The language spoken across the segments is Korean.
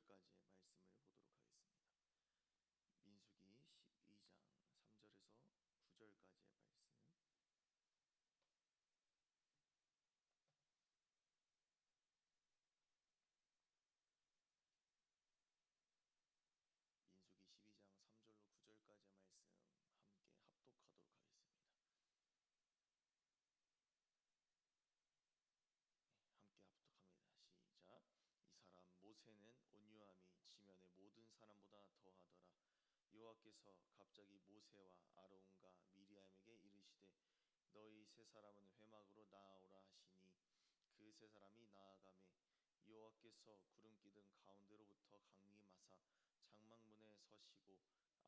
9절까지의 말씀을 보도록 하겠습니다. 민수기 12장 3절에서 9절까지의 말씀. 민수기 12장 3절로 9절까지의 말씀 함께 합독하도록 하겠습니다. 함께 합독합니다. 시작. 이 사람 모세는 온유함이 지면의 모든 사람보다 더하더라. 여호와께서 갑자기 모세와 아론과 미리암에게 이르시되 너희 세 사람은 회막으로 나아오라 하시니 그 세 사람이 나아가매 여호와께서 구름 기둥 가운데로부터 강림하사 장막문에 서시고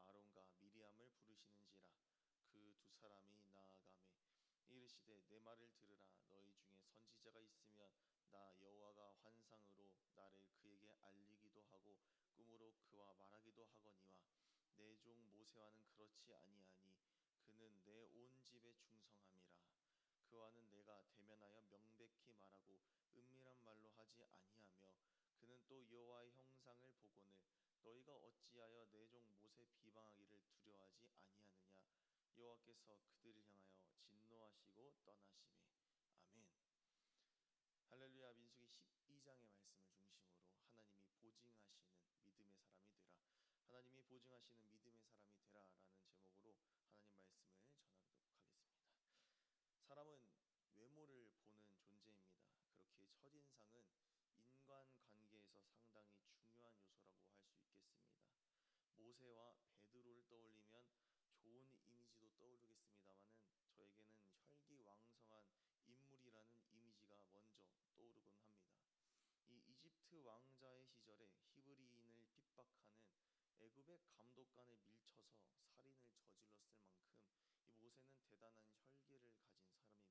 아론과 미리암을 부르시는지라. 그 두 사람이 나아가매 이르시되 내 말을 들으라. 너희 중에 선지자가 있으면 나 여호와가 환상으로 나를 그에게 알리기도 하고 꿈으로 그와 말하기도 하거니와 내 종 모세와는 그렇지 아니하니 그는 내 온 집에 충성함이라. 그와는 내가 대면하여 명백히 말하고 은밀한 말로 하지 아니하며 그는 또 여호와의 형상을 보거늘 너희가 어찌하여 내 종 모세 비방하기를 두려워하지 아니하느냐. 여호와께서 그들을 향하여 진노하시고 떠나시매. 아멘. 할렐루야. 민수기 12장의 말씀을 중심으로 하나님이 보증하시는 믿음의 사람이 되라, 하나님이 보증하시는 믿음의 사람이 되라 라는 제목으로 하나님 말씀을 전하도록 하겠습니다. 사람은 외모를 보는 존재입니다. 그렇기에 첫인상은 인간관계에서 상당히 중요한 요소라고 할 수 있겠습니다. 모세와 베드로를 떠올리면 좋은 이미지도 떠오르겠습니다마는 저에게는 혈기왕성한 인물이라는 이미지가 먼저 떠오르곤 합니다. 이 이집트 왕자의 시절에 히브리인을 핍박하는 애굽의 감독관에 밀쳐서 살인을 저질렀을 만큼 이 모세는 대단한 혈기를 가진 사람입니다.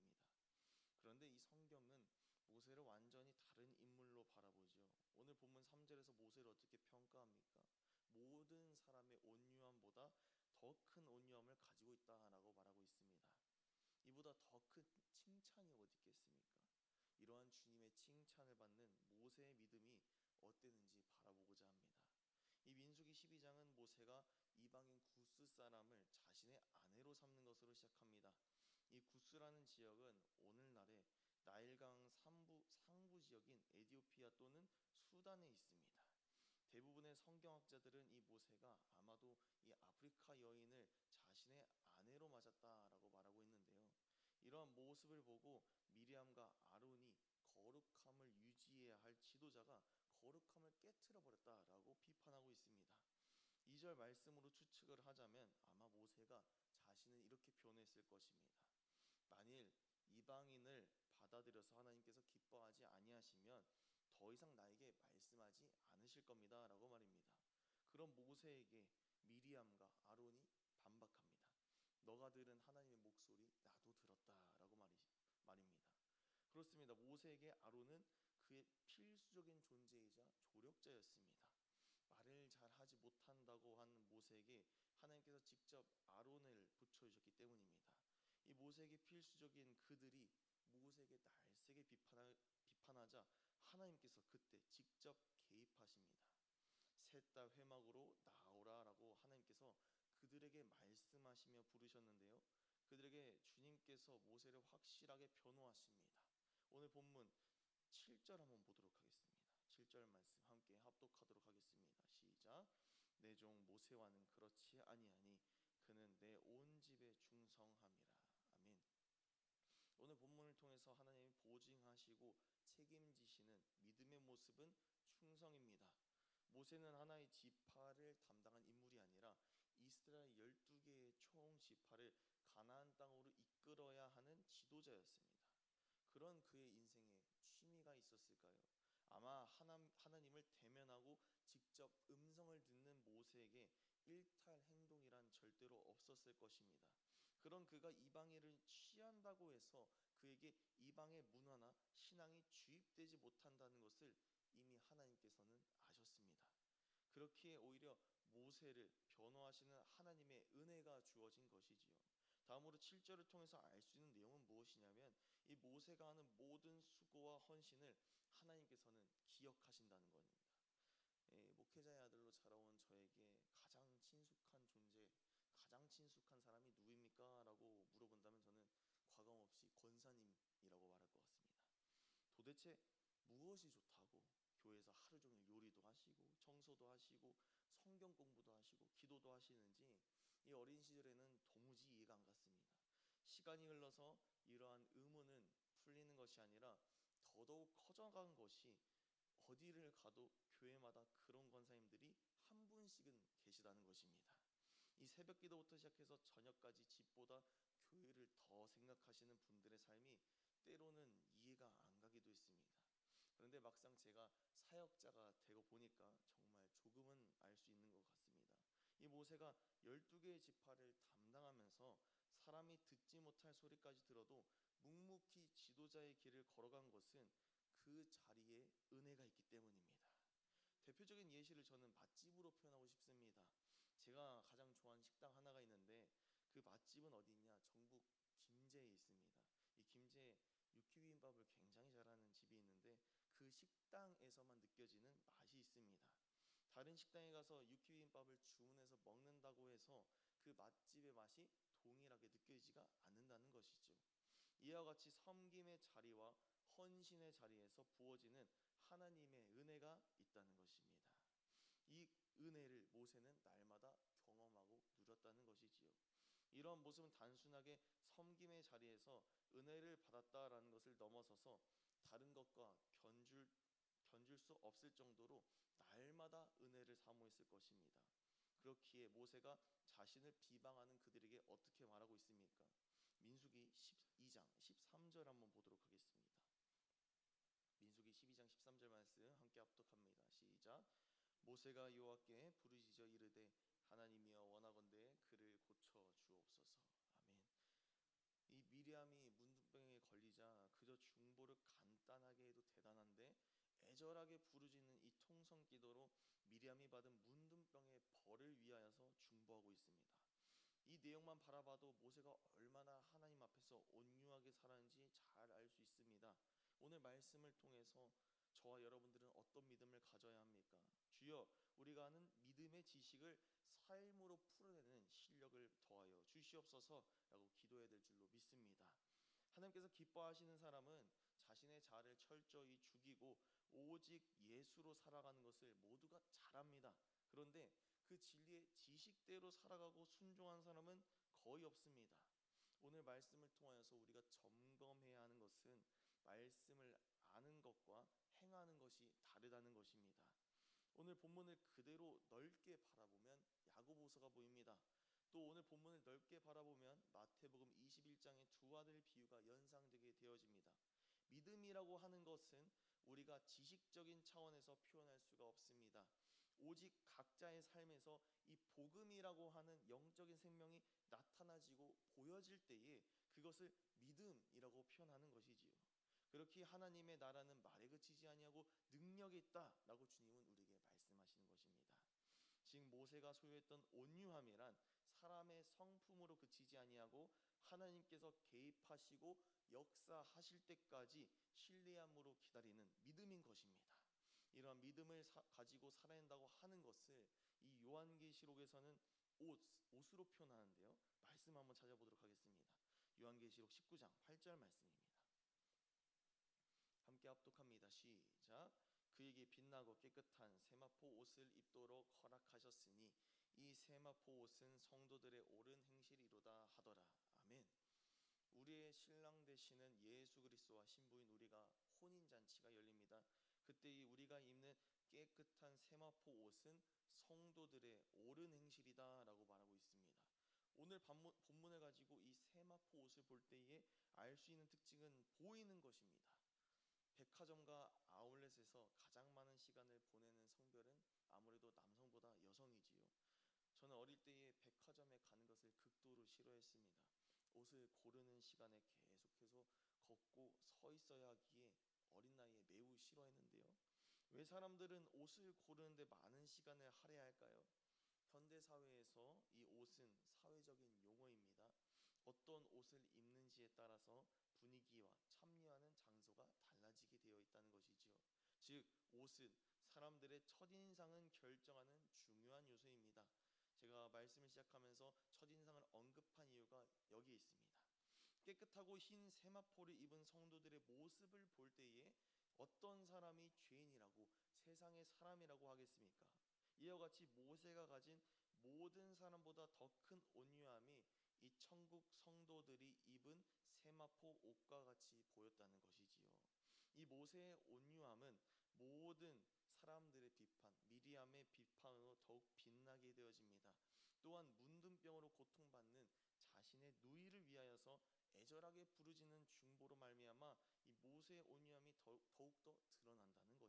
그런데 이 성경은 모세를 완전히 다른 인물로 바라보죠. 오늘 본문 3절에서 모세를 어떻게 평가합니까? 모든 사람의 온유함보다 더 큰 온유함을 가지고 있다라고 말하고 있습니다. 이보다 더 큰 칭찬이 어디 있겠습니까? 이러한 주님의 칭찬을 받는 모세의 믿음이 어땠는지 바라보고자 합니다. 이 민수기 12장은 모세가 이방인 구스 사람을 자신의 아내로 삼는 것으로 시작합니다. 이 구스라는 지역은 오늘날의 나일강 상부 지역인 에티오피아 또는 수단에 있습니다. 대부분의 성경학자들은 이 모세가 아마도 이 아프리카 여인을 자신의 아내로 맞았다라고 말하고 있는데요. 이러한 모습을 보고 미리암과 아론이 거룩함을 유지해야 할 지도자가 거룩함을 깨트려 버렸다라고 비판하고 있습니다. 2절 말씀으로 추측을 하자면 아마 모세가 자신은 이렇게 표현했을 것입니다. 만일 이방인을 받아들여서 하나님께서 기뻐하지 아니하시면 더 이상 나에게 말씀하지 않으실 겁니다 라고 말입니다. 그럼 모세에게 미리암과 아론이 반박합니다. 너가 들은 하나님의 목소리 나도 들었다 라고 말입니다. 그렇습니다. 모세에게 아론은 그의 필수적인 존재이자 조력자였습니다. 말을 잘 하지 못한다고 한 모세에게 하나님께서 직접 아론을 붙여주셨기 때문입니다. 이 모세에게 필수적인 그들이 모세에게 날쌔게 비판하자 하나님께서 그때 직접 개입하십니다. 셋 다 회막으로 나오라 라고 하나님께서 그들에게 말씀하시며 부르셨는데요, 그들에게 주님께서 모세를 확실하게 변호하십니다. 오늘 본문 7절 한번 보도록 하겠습니다. 7절 말씀 함께 합독하도록 하겠습니다. 시작. 내 종 모세와는 그렇지 아니하니 그는 내 온 집에 충성함이라. 아멘. 오늘 본문을 통해서 하나님이 보증하시고 책임지시는 믿음의 모습은 충성입니다. 모세는 하나의 지파를 담당한 인물이 아니라 이스라엘 12개의 총 지파를 가나안 땅으로 이끌어야 하는 지도자였습니다. 그런 그의 인생에 취미가 있었을까요? 아마 하나님을 대면하고 직접 음성을 듣는 모세에게 일탈 행동이란 절대로 없었을 것입니다. 그런 그가 이방인을 취한다고 해서 그에게 이방의 문화나 신앙이 주입되지 못한다는 것을 이미 하나님께서는 아셨습니다. 그렇기에 오히려 모세를 변호하시는 하나님의 은혜가 주어진 것이지요. 다음으로 7절을 통해서 알 수 있는 내용은 무엇이냐면 이 모세가 하는 모든 수고와 헌신을 하나님께서는 기억하신다는 겁니다. 목회자의 아들로 자라온 저에게 가장 친숙한 존재, 가장 친숙한 사람이 누구입니까? 라고 물어본다면 저는 과감 없이 권사님이라고 말할 것 같습니다. 도대체 무엇이 좋다고 교회에서 하루 종일 요리도 하시고 청소도 하시고 성경 공부도 하시고 기도도 하시는지 이 어린 시절에는 도무지 이해가 안 갔습니다. 시간이 흘러서 이러한 의문은 풀리는 것이 아니라 더더욱 커져간 것이 어디를 가도 교회마다 그런 권사님들이 한 분씩은 계시다는 것입니다. 이 새벽 기도부터 시작해서 저녁까지 집보다 교회를 더 생각하시는 분들의 삶이 때로는 이해가 안 가기도 했습니다. 그런데 막상 제가 사역자가 되고 보니까 정말 조금은 알 수 있는 것 같습니다. 이 모세가 12개의 지파를 담당하면서 사람이 듣지 못할 소리까지 들어도 묵묵히 지도자의 길을 걸어간 것은 그 자리에 은혜가 있기 때문입니다. 대표적인 예시를 저는 맛집으로 표현하고 싶습니다. 제가 가장 좋아하는 식당 하나가 있는데 그 맛집은 어디 있냐? 전북 김제에 있습니다. 이 김제에 육회비빔밥을 굉장히 잘하는 집이 있는데 그 식당에서만 느껴지는 맛이 있습니다. 다른 식당에 가서 육회비빔밥을 주문해서 먹는다고 해서 그 맛집의 맛이 동일하게 느껴지지가 않는다는 것이죠. 이와 같이 섬김의 자리와 헌신의 자리에서 부어지는 하나님의 은혜가 있다는 것입니다. 이 은혜를 모세는 날마다 경험하고 누렸다는 것이지요. 이러한 모습은 단순하게 섬김의 자리에서 은혜를 받았다라는 것을 넘어서서 다른 것과 견줄 수 없을 정도로 날마다 은혜를 사모했을 것입니다. 그렇기에 모세가 자신을 비방하는 그들에게 어떻게 말하고 있습니까? 민수기 12장 13절 한번 보도록 하겠습니다. 민수기 12장 13절 말씀 함께 합독합니다. 시작. 모세가 여호와께 부르짖어 이르되 하나님이여 원하건대 그를 고쳐 주옵소서. 아멘. 이 미리암이 문둥병에 걸리자 그저 중보를 간단하게 해도 대단한데 애절하게 부르짖는 이 통성 기도로 미리암이 받은 문둥병의 벌을 위하여서 중보하고 있습니다. 이 내용만 바라봐도 모세가 얼마나 하나님 앞에서 온유하게 살았는지 잘 알 수 있습니다. 오늘 말씀을 통해서 저와 여러분들은 어떤 믿음을 가져야 합니까? 주여, 우리가 아는 믿음의 지식을 삶으로 풀어내는 실력을 더하여 주시옵소서라고 기도해야 될 줄로 믿습니다. 하나님께서 기뻐하시는 사람은 자신의 자아를 철저히 죽이고 오직 예수로 살아가는 것을 모두가 잘합니다. 그런데 그 진리의 지식대로 살아가고 순종한 사람은 거의 없습니다. 오늘 말씀을 통하여서 우리가 점검해야 하는 것은 말씀을 아는 것과 행하는 것이 다르다는 것입니다. 오늘 본문을 그대로 넓게 바라보면 야고보서가 보입니다. 또 오늘 본문을 넓게 바라보면 마태복음 21장의 두 아들 비유가 연상되게 되어집니다. 믿음이라고 하는 것은 우리가 지식적인 차원에서 표현할 수가 없습니다. 오직 각자의 삶에서 이 복음이라고 하는 영적인 생명이 나타나지고 보여질 때에 그것을 믿음이라고 표현하는 것이지요. 그렇게 하나님의 나라는 말에 그치지 아니하고 능력이 있다라고 주님은 우리에게 말씀하시는 것입니다. 즉 모세가 소유했던 온유함이란 사람의 성품으로 그치지 아니하고 하나님께서 개입하시고 역사하실 때까지 신뢰함으로 기다리는 믿음인 것입니다. 이러한 믿음을 가지고 살아야 한다고 하는 것을 이 요한계시록에서는 옷으로 표현하는데요. 말씀 한번 찾아보도록 하겠습니다. 요한계시록 19장 8절 말씀입니다. 함께 합독합니다. 시작. 그에게 빛나고 깨끗한 세마포 옷을 입도록 허락하셨으니 이 세마포 옷은 성도들의 옳은 행실이로다 하더라. 아멘. 우리의 신랑 되시는 예수 그리스도와 신부인 우리가 혼인잔치가 열립니다. 그때 이 우리가 입는 깨끗한 세마포 옷은 성도들의 옳은 행실이다 라고 말하고 있습니다. 오늘 본문을 가지고 이 세마포 옷을 볼 때에 알 수 있는 특징은 보이는 것입니다. 백화점과 아울렛에서 가장 많은 시간을 보내는 성별은 아무래도 남성보다 여성이지요. 저는 어릴 때에 백화점에 가는 것을 극도로 싫어했습니다. 옷을 고르는 시간에 계속해서 걷고 서 있어야 하기에 어린 나이에 매우 싫어했는데요. 왜 사람들은 옷을 고르는데 많은 시간을 할애해야 할까요? 현대 사회에서 이 옷은 사회적인 용어입니다. 어떤 옷을 입는지에 따라서 분위기와 참여하는 장소가 달라지게 되어 있다는 것이지요. 즉 옷은 사람들의 첫인상은 결정하는 중요한 요소입니다. 제가 말씀을 시작하면서 첫인상을 언급한 이유가 여기에 있습니다. 깨끗하고 흰 세마포를 입은 성도들의 모습을 볼 때에 어떤 사람이 죄인이라고 세상의 사람이라고 하겠습니까? 이와 같이 모세가 가진 모든 사람보다 더 큰 온유함이 이 천국 성도들이 입은 세마포 옷과 같이 보였다는 것이지요. 이 모세의 온유함은 모든 사람들의 비판, 미리암의 비판으로 더욱 빛나게 되어집니다. 또한 문둥병으로 고통받는 자신의 누이를 위하여서 애절하게 부르짖는 중보로 말미암아 이 모세의 온유함이 더욱더 드러난다는 것이지요.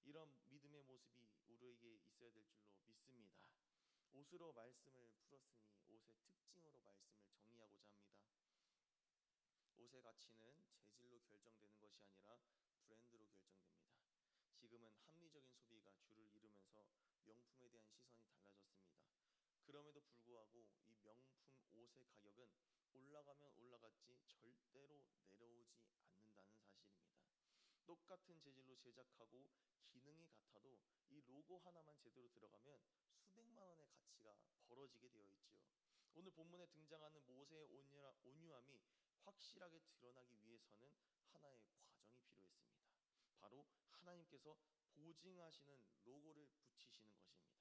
이런 믿음의 모습이 우리에게 있어야 될 줄로 믿습니다. 옷으로 말씀을 풀었으니 옷의 특징으로 말씀을 정리하고자 합니다. 옷의 가치는 재질로 결정되는 것이 아니라 브랜드로 결정됩니다. 지금은 합리적인 소비가 주를 이루면서 명품에 대한 시선이 달라졌습니다. 그럼에도 불구하고 이 명품 옷의 가격은 올라가면 올라갔지 절대로 내려오지 않는다는 사실입니다. 똑같은 재질로 제작하고 기능이 같아도 이 로고 하나만 제대로 들어가면 수백만 원의 가치가 벌어지게 되어 있죠. 오늘 본문에 등장하는 모세의 온유함이 확실하게 드러나기 위해서는 하나의 과정이 필요했습니다. 바로 하나님께서 보증하시는 로고를 붙이시는 것입니다.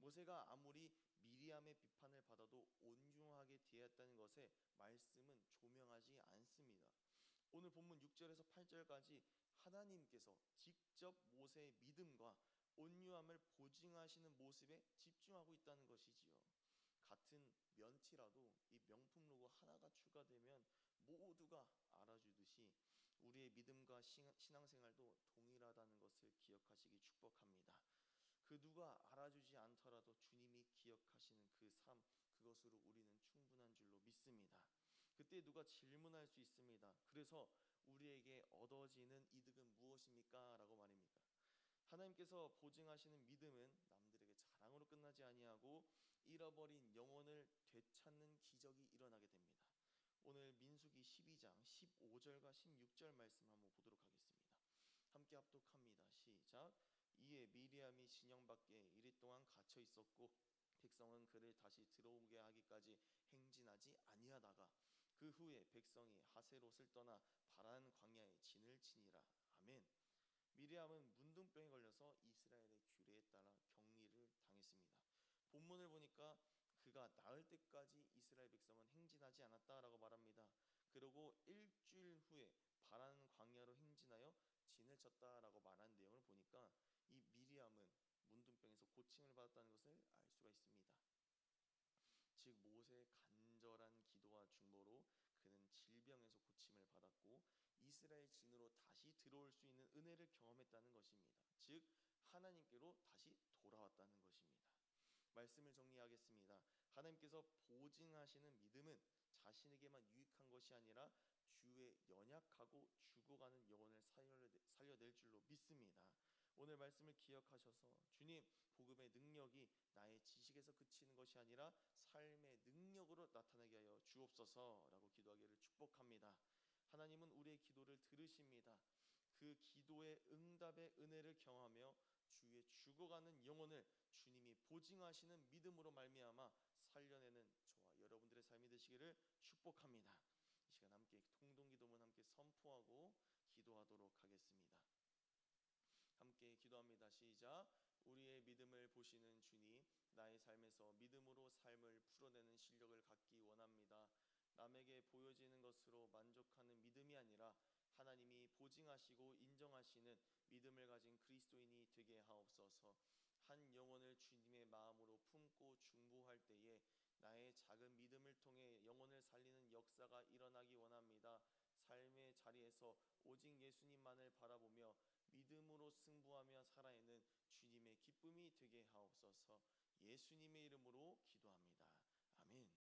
모세가 아무리 미리암의 비판을 받아도 온유하게 대했다는 것에 말씀은 조명하지 않습니다. 오늘 본문 6절에서 8절까지 하나님께서 직접 모세의 믿음과 온유함을 보증하시는 모습에 집중하고 있다는 것이지요. 같은 면티라도 이 명품 로고 하나가 추가되면 모두가 알아주듯이 우리의 믿음과 신앙생활도 동일하다는 것을 기억하시기 축복합니다. 그 누가 알아주지 않더라도 주님이 기억하시는 그 삶, 그것으로 우리는 충분한 줄로 믿습니다. 그때 누가 질문할 수 있습니다. 그래서 우리에게 얻어지는 이득은 무엇입니까? 라고 말입니다. 하나님께서 보증하시는 믿음은 남들에게 자랑으로 끝나지 아니하고 잃어버린 영혼을 되찾는 기적이 일어나게 됩니다. 오늘 민수기 12장 15절과 16절 말씀 한번 보도록 하겠습니다. 함께 합독합니다. 시작. 이에 미리암이 진영 밖에 이리 동안 갇혀 있었고 백성은 그를 다시 들어오게 하기까지 행진하지 아니하다가 그 후에 백성이 하세롯을 떠나 바란 광야에 진을 치니라. 아멘. 미리암은 문둥병에 걸려서 이스라엘의 규례에 따라 격리를 당했습니다. 본문을 보니까 그가 나을 때까지 이스라엘 백성은 행진하지 않았다라고 말합니다. 그리고 일주일 후에 바란 광야로 행진하여 진을 쳤다라고 말한 내용을 보니까 이 미리암은 문둥병에서 고침을 받았다는 것을 알 수가 있습니다. 즉 모세의 간절한 기도와 중보로 그는 질병에서 고침을 받았고 이스라엘 진으로 다시 들어올 수 있는 은혜를 경험했다는 것입니다. 즉 하나님께로 다시 돌아왔다는 것입니다. 말씀을 정리하겠습니다. 하나님께서 보증하시는 믿음은 자신에게만 유익한 것이 아니라 주의 연약하고 죽어가는 영혼을 살려낼 줄로 믿습니다. 오늘 말씀을 기억하셔서 주님, 복음의 능력이 나의 지식에서 그치는 것이 아니라 삶의 능력으로 나타나게 하여 주옵소서라고 기도하기를 축복합니다. 하나님은 우리의 기도를 들으십니다. 그 기도의 응답의 은혜를 경험하며 주의 죽어가는 영혼을 주님이 보증하시는 믿음으로 말미암아 살려내는 저와 여러분들의 삶이 되시기를 축복합니다. 이 시간 함께 통동기도문 함께 선포하고 기도하도록 하겠습니다. 함께 기도합니다. 시작. 우리의 믿음을 보시는 주님, 나의 삶에서 믿음으로 삶을 풀어내는 실력을 갖기 원합니다. 남에게 보여지는 것으로 만족하는 믿음이 아니라 하나님이 보증하시고 인정하시는 믿음을 가진 그리스도인이 되게 하옵소서. 한 영혼을 주님의 마음으로 품고 중보할 때에 나의 작은 믿음을 통해 영혼을 살리는 역사가 일어나기 원합니다. 삶의 자리에서 오직 예수님만을 바라보며 믿음으로 승부하며 살아내는 주님의 기쁨이 되게 하옵소서. 예수님의 이름으로 기도합니다.